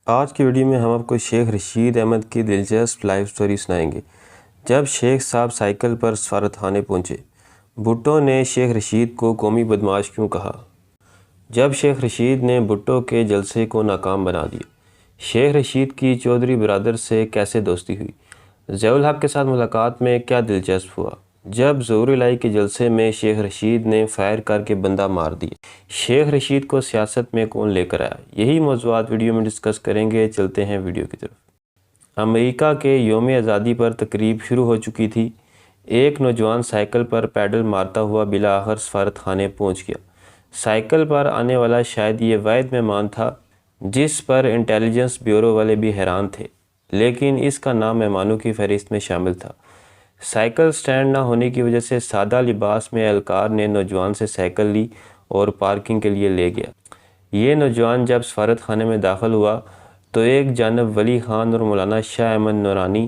آج کی ویڈیو میں ہم آپ کو شیخ رشید احمد کی دلچسپ لائف سٹوری سنائیں گے۔ جب شیخ صاحب سائیکل پر سفارتخانے پہنچے، بھٹو نے شیخ رشید کو قومی بدمعاش کیوں کہا؟ جب شیخ رشید نے بھٹو کے جلسے کو ناکام بنا دیا، شیخ رشید کی چودھری برادر سے کیسے دوستی ہوئی؟ ضیاء الحق کے ساتھ ملاقات میں کیا دلچسپ ہوا؟ جب ظہور الہی کے جلسے میں شیخ رشید نے فائر کر کے بندہ مار دیا، شیخ رشید کو سیاست میں کون لے کر آیا؟ یہی موضوعات ویڈیو میں ڈسکس کریں گے۔ چلتے ہیں ویڈیو کی طرف۔ امریکہ کے یوم آزادی پر تقریب شروع ہو چکی تھی۔ ایک نوجوان سائیکل پر پیڈل مارتا ہوا بالآخر سفارتخانے پہنچ گیا۔ سائیکل پر آنے والا شاید یہ واحد مہمان تھا جس پر انٹیلیجنس بیورو والے بھی حیران تھے، لیکن اس کا نام مہمانوں کی فہرست میں شامل تھا۔ سائیکل سٹینڈ نہ ہونے کی وجہ سے سادہ لباس میں اہلکار نے نوجوان سے سائیکل لی اور پارکنگ کے لیے لے گیا۔ یہ نوجوان جب سفارتخانے میں داخل ہوا تو ایک جانب ولی خان اور مولانا شاہ احمد نورانی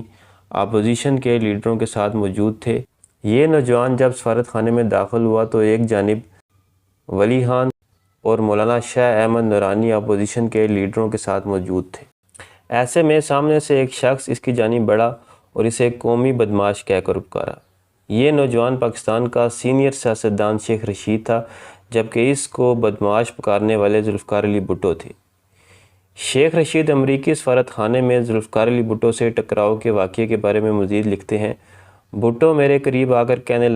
اپوزیشن کے لیڈروں کے ساتھ موجود تھے۔ یہ نوجوان جب سفارتخانے میں داخل ہوا تو ایک جانب ولی خان اور مولانا شاہ احمد نورانی اپوزیشن کے لیڈروں کے ساتھ موجود تھے۔ ایسے میں سامنے سے ایک شخص اس کی جانب بڑھا اور اسے قومی بدمعاش کہہ کر پکارا۔ یہ نوجوان پاکستان کا سینئر سیاستدان شیخ رشید تھا، جبکہ اس کو بدمعاش پکارنے والے ذوالفقار علی بھٹو تھے۔ شیخ رشید امریکی سفارتخانے میں ذوالفقار علی بھٹو سے ٹکراؤ کے واقعے کے بارے میں مزید لکھتے ہیں۔ بھٹو میرے قریب آ کر کہنے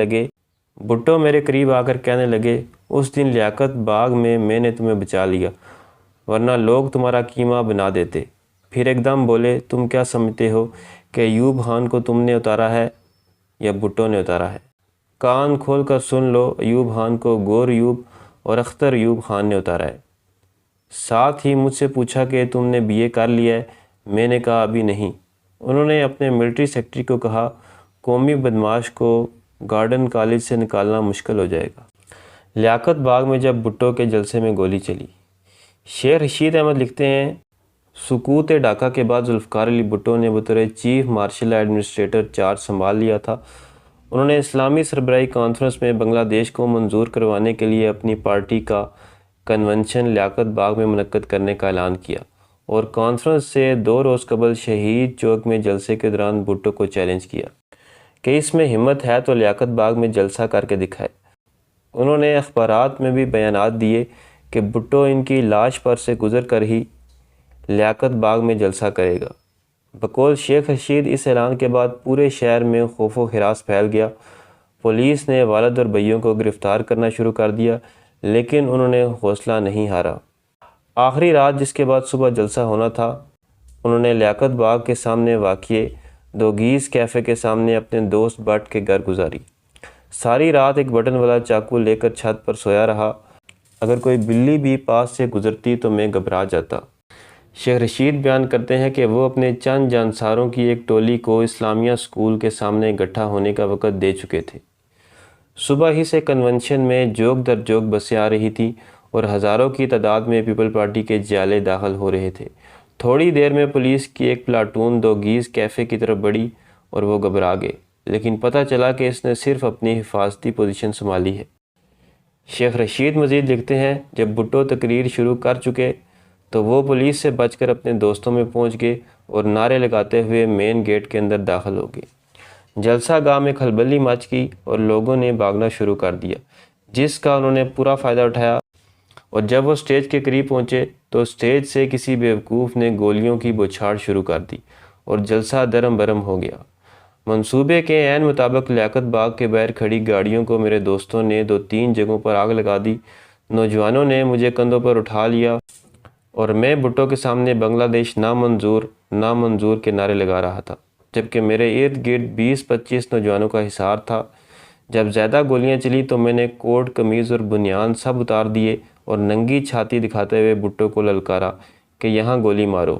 لگے اس دن لیاقت باغ میں نے تمہیں بچا لیا، ورنہ لوگ تمہارا کیما بنا دیتے۔ پھر ایک دم بولے، تم کیا سمجھتے ہو کہ ایوب خان کو تم نے اتارا ہے یا بھٹو نے اتارا ہے؟ کان کھول کر سن لو، ایوب خان کو گور ایوب اور اختر ایوب خان نے اتارا ہے۔ ساتھ ہی مجھ سے پوچھا کہ تم نے BA کر لیا ہے؟ میں نے کہا ابھی نہیں۔ انہوں نے اپنے ملٹری سیکرٹری کو کہا قومی بدمعاش کو گارڈن کالج سے نکالنا مشکل ہو جائے گا۔ لیاقت باغ میں جب بھٹو کے جلسے میں گولی چلی۔ شیخ رشید احمد لکھتے ہیں، سقوط ڈھاکہ کے بعد ذوالفقار علی بھٹو نے بطور چیف مارشل ایڈمنسٹریٹر چارج سنبھال لیا تھا۔ انہوں نے اسلامی سربراہی کانفرنس میں بنگلہ دیش کو منظور کروانے کے لیے اپنی پارٹی کا کنونشن لیاقت باغ میں منعقد کرنے کا اعلان کیا اور کانفرنس سے 2 روز قبل شہید چوک میں جلسے کے دوران بھٹو کو چیلنج کیا کہ اس میں ہمت ہے تو لیاقت باغ میں جلسہ کر کے دکھائے۔ انہوں نے اخبارات میں بھی بیانات دیے کہ بھٹو ان کی لاش پر سے گزر کر ہی لیاقت باغ میں جلسہ کرے گا۔ بقول شیخ رشید اس اعلان کے بعد پورے شہر میں خوف و ہراس پھیل گیا۔ پولیس نے والد اور بھائیوں کو گرفتار کرنا شروع کر دیا، لیکن انہوں نے حوصلہ نہیں ہارا۔ آخری رات جس کے بعد صبح جلسہ ہونا تھا، انہوں نے لیاقت باغ کے سامنے واقع دوگیز کیفے کے سامنے اپنے دوست بٹ کے گھر گزاری۔ ساری رات ایک بٹن والا چاقو لے کر چھت پر سویا رہا۔ اگر کوئی بلی بھی پاس سے گزرتی تو میں گھبرا جاتا۔ شیخ رشید بیان کرتے ہیں کہ وہ اپنے چند جانساروں کی ایک ٹولی کو اسلامیہ اسکول کے سامنے اکٹھا ہونے کا وقت دے چکے تھے۔ صبح ہی سے کنونشن میں جوک در جوک بسیں آ رہی تھیں اور ہزاروں کی تعداد میں پیپل پارٹی کے جالے داخل ہو رہے تھے۔ تھوڑی دیر میں پولیس کی ایک پلاٹون دوگیز کیفے کی طرف بڑھی اور وہ گھبرا گئے، لیکن پتہ چلا کہ اس نے صرف اپنی حفاظتی پوزیشن سنبھالی ہے۔ شیخ رشید مزید لکھتے ہیں، جب بھٹو تقریر شروع کر چکے تو وہ پولیس سے بچ کر اپنے دوستوں میں پہنچ گئے اور نعرے لگاتے ہوئے مین گیٹ کے اندر داخل ہو گئے۔ جلسہ گاہ میں کھلبلی مچ گئی اور لوگوں نے بھاگنا شروع کر دیا، جس کا انہوں نے پورا فائدہ اٹھایا، اور جب وہ سٹیج کے قریب پہنچے تو سٹیج سے کسی بیوقوف نے گولیوں کی بوچھاڑ شروع کر دی اور جلسہ درم برم ہو گیا۔ منصوبے کے عین مطابق لیاقت باغ کے باہر کھڑی گاڑیوں کو میرے دوستوں نے 2-3 جگہوں پر آگ لگا دی۔ نوجوانوں نے مجھے کندھوں پر اٹھا لیا اور میں بھٹو کے سامنے بنگلہ دیش نامنظور نامنظور کے نعرے لگا رہا تھا، جبکہ میرے ارد گرد 20-25 نوجوانوں کا حصار تھا۔ جب زیادہ گولیاں چلی تو میں نے کوٹ قمیض اور بنیان سب اتار دیے اور ننگی چھاتی دکھاتے ہوئے بھٹو کو للکارا کہ یہاں گولی مارو۔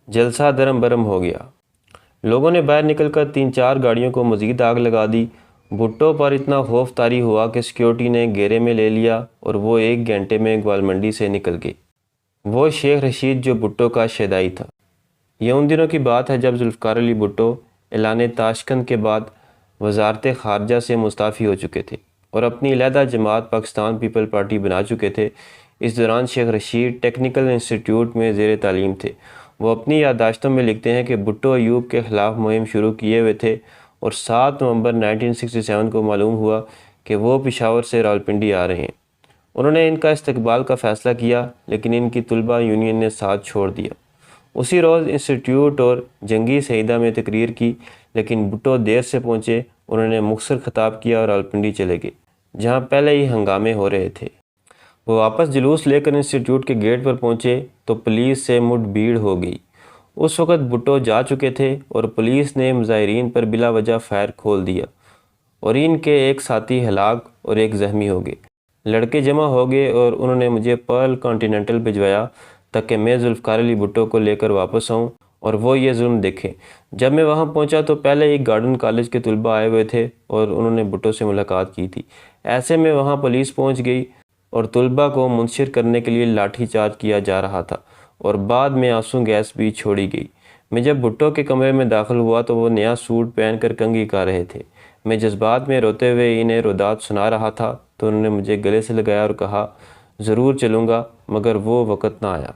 جلسہ درم برم ہو گیا۔ لوگوں نے باہر نکل کر 3-4 گاڑیوں کو مزید آگ لگا دی۔ بھٹو پر اتنا خوف طاری ہوا کہ سیکیورٹی نے گھیرے میں لے لیا اور وہ 1 گھنٹے میں گوالمنڈی سے نکل گئے۔ وہ شیخ رشید جو بھٹو کا شیدائی تھا۔ یہ ان دنوں کی بات ہے جب ذوالفقار علی بھٹو اعلان تاشکند کے بعد وزارت خارجہ سے مستعفی ہو چکے تھے اور اپنی علیحدہ جماعت پاکستان پیپل پارٹی بنا چکے تھے۔ اس دوران شیخ رشید ٹیکنیکل انسٹیٹیوٹ میں زیر تعلیم تھے وہ اپنی یادداشتوں میں لکھتے ہیں کہ بھٹو ایوب کے خلاف مہم شروع کیے ہوئے تھے اور 7 نومبر 1967 کو معلوم ہوا کہ وہ پشاور سے راولپنڈی آ رہے ہیں۔ انہوں نے ان کا استقبال کا فیصلہ کیا، لیکن ان کی طلبہ یونین نے ساتھ چھوڑ دیا۔ اسی روز انسٹیٹیوٹ اور جنگی سیدہ میں تقریر کی، لیکن بھٹو دیر سے پہنچے۔ انہوں نے مختصر خطاب کیا اور راولپنڈی چلے گئے، جہاں پہلے ہی ہنگامے ہو رہے تھے۔ وہ واپس جلوس لے کر انسٹیٹیوٹ کے گیٹ پر پہنچے تو پولیس سے مڈ بھیڑ ہو گئی۔ اس وقت بھٹو جا چکے تھے اور پولیس نے مظاہرین پر بلا وجہ فائر کھول دیا اور ان کے ایک ساتھی ہلاک اور ایک زخمی ہو گئے۔ لڑکے جمع ہو گئے اور انہوں نے مجھے پرل کانٹیننٹل بھجوایا تاکہ میں ذوالفقار علی بھٹو کو لے کر واپس آؤں اور وہ یہ ظلم دیکھیں۔ جب میں وہاں پہنچا تو پہلے ہی گارڈن کالج کے طلباء آئے ہوئے تھے اور انہوں نے بھٹو سے ملاقات کی تھی۔ ایسے میں وہاں پولیس پہنچ گئی اور طلباء کو منتشر کرنے کے لیے لاٹھی چارج کیا جا رہا تھا اور بعد میں آنسو گیس بھی چھوڑی گئی۔ میں جب بھٹو کے کمرے میں داخل ہوا تو وہ نیا سوٹ پہن کر کنگھی کر رہے تھے۔ میں جذبات میں روتے ہوئے انہیں رودات سنا رہا تھا تو انہوں نے مجھے گلے سے لگایا اور کہا، ضرور چلوں گا، مگر وہ وقت نہ آیا۔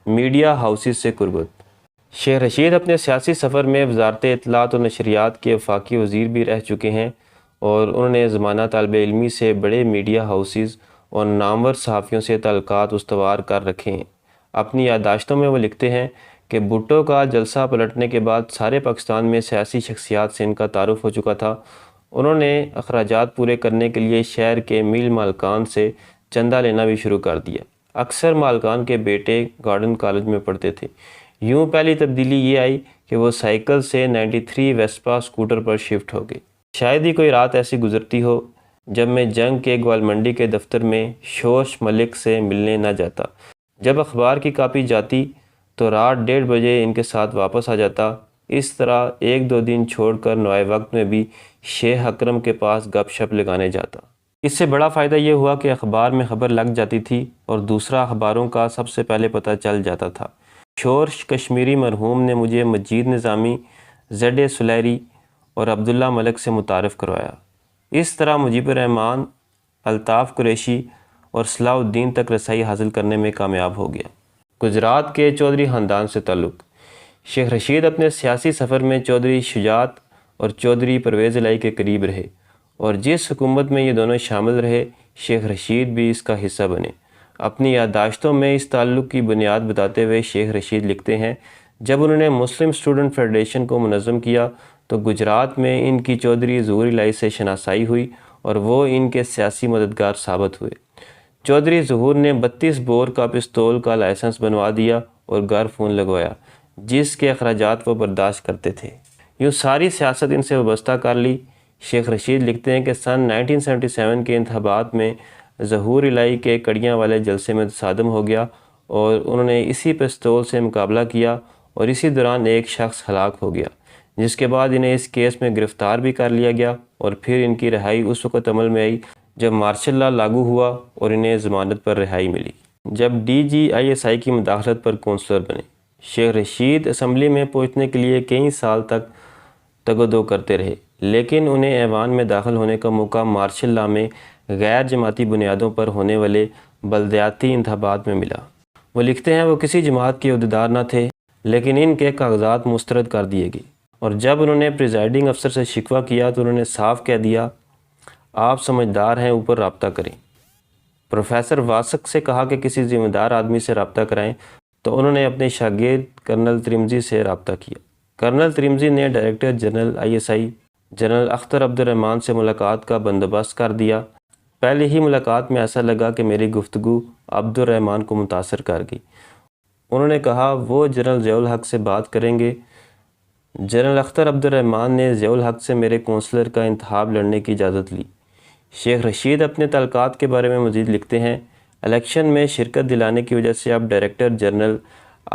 میڈیا ہاؤسز سے قربت۔ شیخ رشید اپنے سیاسی سفر میں وزارت اطلاعات و نشریات کے وفاقی وزیر بھی رہ چکے ہیں اور انہوں نے زمانہ طالب علمی سے بڑے میڈیا ہاؤسز اور نامور صحافیوں سے تعلقات استوار کر رکھے ہیں۔ اپنی یادداشتوں میں وہ لکھتے ہیں کہ بھٹو کا جلسہ پلٹنے کے بعد سارے پاکستان میں سیاسی شخصیات سے ان کا تعارف ہو چکا تھا۔ انہوں نے اخراجات پورے کرنے کے لیے شہر کے میل مالکان سے چندہ لینا بھی شروع کر دیا۔ اکثر مالکان کے بیٹے گارڈن کالج میں پڑھتے تھے۔ یوں پہلی تبدیلی یہ آئی کہ وہ سائیکل سے 93 ویسپا اسکوٹر پر شفٹ ہو گئے۔ شاید ہی کوئی رات ایسی گزرتی ہو جب میں جنگ کے گوالمنڈی کے دفتر میں شوش ملک سے ملنے نہ جاتا۔ جب اخبار کی کاپی جاتی تو رات 1:30 بجے ان کے ساتھ واپس آ جاتا۔ اس طرح 1-2 دن چھوڑ کر نوائے وقت میں بھی شیخ اکرم کے پاس گپ شپ لگانے جاتا۔ اس سے بڑا فائدہ یہ ہوا کہ اخبار میں خبر لگ جاتی تھی اور دوسرا اخباروں کا سب سے پہلے پتہ چل جاتا تھا۔ شورش کشمیری مرحوم نے مجھے مجید نظامی، زیڈ سلیری اور عبداللہ ملک سے متعارف کروایا۔ اس طرح مجیب الرحمن، الطاف قریشی اور صلاح الدین تک رسائی حاصل کرنے میں کامیاب ہو گیا۔ گجرات کے چودھری خاندان سے تعلق۔ شیخ رشید اپنے سیاسی سفر میں چودھری شجاعت اور چودھری پرویز الہی کے قریب رہے اور جس حکومت میں یہ دونوں شامل رہے، شیخ رشید بھی اس کا حصہ بنے۔ اپنی یادداشتوں میں اس تعلق کی بنیاد بتاتے ہوئے شیخ رشید لکھتے ہیں، جب انہوں نے مسلم اسٹوڈنٹ فیڈریشن کو منظم کیا تو گجرات میں ان کی چودھری ظہور الہی سے شناسائی ہوئی اور وہ ان کے سیاسی مددگار ثابت ہوئے۔ چودھری ظہور نے 32 بور کا پستول کا لائسنس بنوا دیا اور گھر فون لگوایا، جس کے اخراجات وہ برداشت کرتے تھے۔ یوں ساری سیاست ان سے وابستہ کر لی۔ شیخ رشید لکھتے ہیں کہ سن 1977 کے انتخابات میں ظہور الہی کے کڑیاں والے جلسے میں تصادم ہو گیا اور انہوں نے اسی پستول سے مقابلہ کیا اور اسی دوران ایک شخص ہلاک ہو گیا، جس کے بعد انہیں اس کیس میں گرفتار بھی کر لیا گیا اور پھر ان کی رہائی اس وقت عمل میں آئی جب مارشل لا لاگو ہوا اور انہیں ضمانت پر رہائی ملی، جب DGISI کی مداخلت پر کونسلر بنے۔ شیخ رشید اسمبلی میں پہنچنے کے لیے کئی سال تک تگ و دو کرتے رہے، لیکن انہیں ایوان میں داخل ہونے کا موقع مارشل لا میں غیر جماعتی بنیادوں پر ہونے والے بلدیاتی انتخابات میں ملا۔ وہ لکھتے ہیں، وہ کسی جماعت کے عہدیدار نہ تھے، لیکن ان کے کاغذات مسترد کر دیے گئے اور جب انہوں نے پریزائڈنگ افسر سے شکوہ کیا تو انہوں نے صاف کہہ دیا، آپ سمجھدار ہیں، اوپر رابطہ کریں۔ پروفیسر واسق سے کہا کہ کسی ذمہ دار آدمی سے رابطہ کرائیں تو انہوں نے اپنے شاگرد کرنل ترمزی سے رابطہ کیا۔ کرنل ترمزی نے director general ISI general Akhtar عبد الرحمن سے ملاقات کا بندوبست کر دیا۔ پہلی ہی ملاقات میں ایسا لگا کہ میری گفتگو عبد الرحمن کو متاثر کر گئی۔ انہوں نے کہا وہ جنرل ضیاء الحق سے بات کریں گے۔ جنرل اختر عبد الرحمن نے ضیاء الحق سے میرے کونسلر کا انتخاب لڑنے کی اجازت لی۔ شیخ رشید اپنے تعلقات کے بارے میں مزید لکھتے ہیں، الیکشن میں شرکت دلانے کی وجہ سے اب director general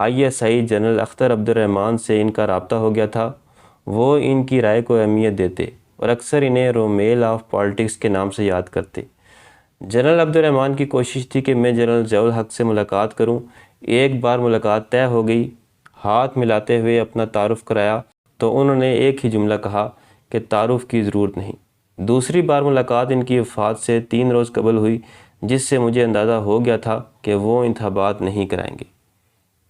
ISI general Akhtar عبد الرحمن سے ان کا رابطہ ہو گیا تھا۔ وہ ان کی رائے کو اہمیت دیتے اور اکثر انہیں رومیل آف پالیٹکس کے نام سے یاد کرتے۔ جنرل عبد الرحمن کی کوشش تھی کہ میں جنرل ضیاء الحق سے ملاقات کروں۔ ایک بار ملاقات طے ہو گئی، ہاتھ ملاتے ہوئے اپنا تعارف کرایا تو انہوں نے ایک ہی جملہ کہا کہ تعارف کی ضرورت نہیں۔ دوسری بار ملاقات ان کی وفات سے 3 روز قبل ہوئی، جس سے مجھے اندازہ ہو گیا تھا کہ وہ انتخابات نہیں کرائیں گے۔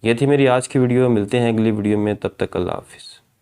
یہ تھی میری آج کی ویڈیو، ملتے ہیں اگلی ویڈیو میں، تب تک اللہ حافظ۔